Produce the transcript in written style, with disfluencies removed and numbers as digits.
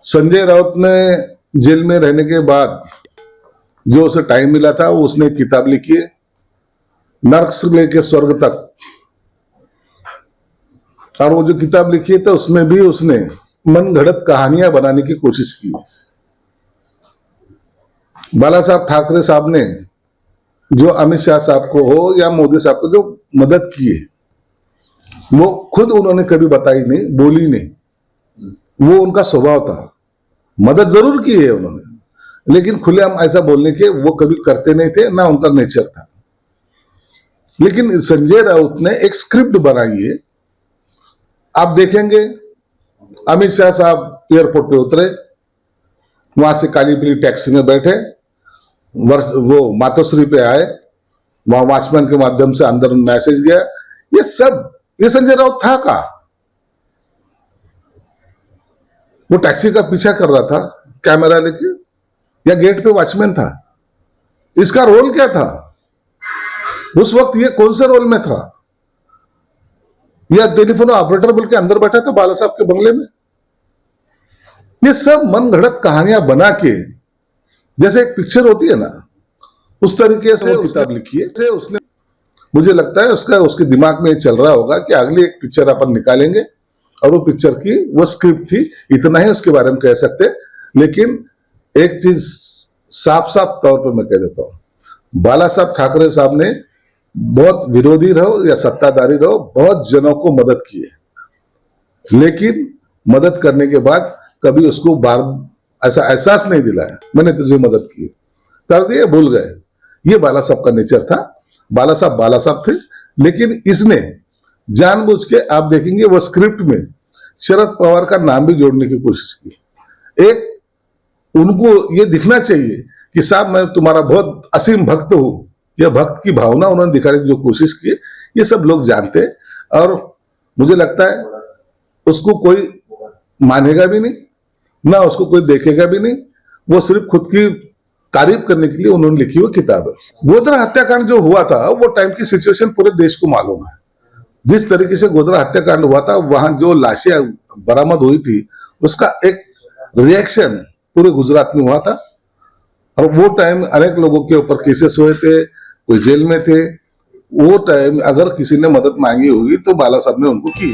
संजय राउत ने जेल में रहने के बाद जो उसे टाइम मिला था वो उसने एक किताब लिखी है, नर्क से लेके स्वर्ग तक। और वो जो किताब लिखी है तो उसमें भी उसने मन घड़त कहानियां बनाने की कोशिश की। बाला साहब ठाकरे साहब ने जो अमित शाह साहब को हो या मोदी साहब को जो मदद की है, वो खुद उन्होंने कभी बताई नहीं, बोली नहीं। वो उनका स्वभाव था। मदद जरूर की है उन्होंने, लेकिन खुलेआम ऐसा बोलने के वो कभी करते नहीं थे, ना उनका नेचर था। लेकिन संजय राउत ने एक स्क्रिप्ट बनाई है। आप देखेंगे अमित शाह साहब एयरपोर्ट पे उतरे, वहां से काली पीली टैक्सी में बैठे, वो मातोश्री पे आए, वहां वॉचमैन के माध्यम से अंदर मैसेज गया। ये सब ये संजय राउत था का? वो टैक्सी का पीछा कर रहा था कैमरा लेके, या गेट पे वॉचमैन था? इसका रोल क्या था उस वक्त? ये कौन से रोल में था? या टेलीफोन ऑपरेटर बोल के अंदर बैठा था बाला साहब के बंगले में? ये सब मन घड़त कहानियां बना के, जैसे एक पिक्चर होती है ना, उस तरीके से वो किताब लिखी है उसने। मुझे लगता है उसके दिमाग में चल रहा होगा कि अगली एक पिक्चर अपन निकालेंगे, और वो पिक्चर की वो स्क्रिप्ट थी। इतना ही उसके बारे में कह सकते। लेकिन एक चीज साफ साफ तौर पर मैं कह देता हूं, बाला साहब ठाकरे साहब ने बहुत विरोधी रहो या सत्ताधारी रहो, बहुत जनों को मदद की है, लेकिन मदद करने के बाद कभी उसको बार ऐसा एहसास नहीं दिलाया मैंने तुझे मदद की, कर दिए भूल गए। ये बाला साहब का नेचर था। बाला साहब थे। लेकिन इसने जानबूझ के, आप देखेंगे वो स्क्रिप्ट में शरद पवार का नाम भी जोड़ने की कोशिश की। एक उनको ये दिखना चाहिए कि साहब मैं तुम्हारा बहुत असीम भक्त हूं, यह भक्त की भावना उन्होंने दिखाने की जो कोशिश की, ये सब लोग जानते हैं। और मुझे लगता है उसको कोई मानेगा भी नहीं, ना उसको कोई देखेगा भी नहीं। वो सिर्फ खुद की तारीफ करने के लिए उन्होंने लिखी हुई किताब है। गोधरा हत्याकांड जो हुआ था, वो टाइम की सिचुएशन पूरे देश को मालूम है। जिस तरीके से गोधरा हत्याकांड हुआ था, वहां जो लाशें बरामद हुई थी, उसका एक रिएक्शन पूरे गुजरात में हुआ था। और वो टाइम अनेक लोगों के ऊपर केसेस हुए थे, कोई जेल में थे। वो टाइम अगर किसी ने मदद मांगी होगी तो बाला साहब ने उनको की।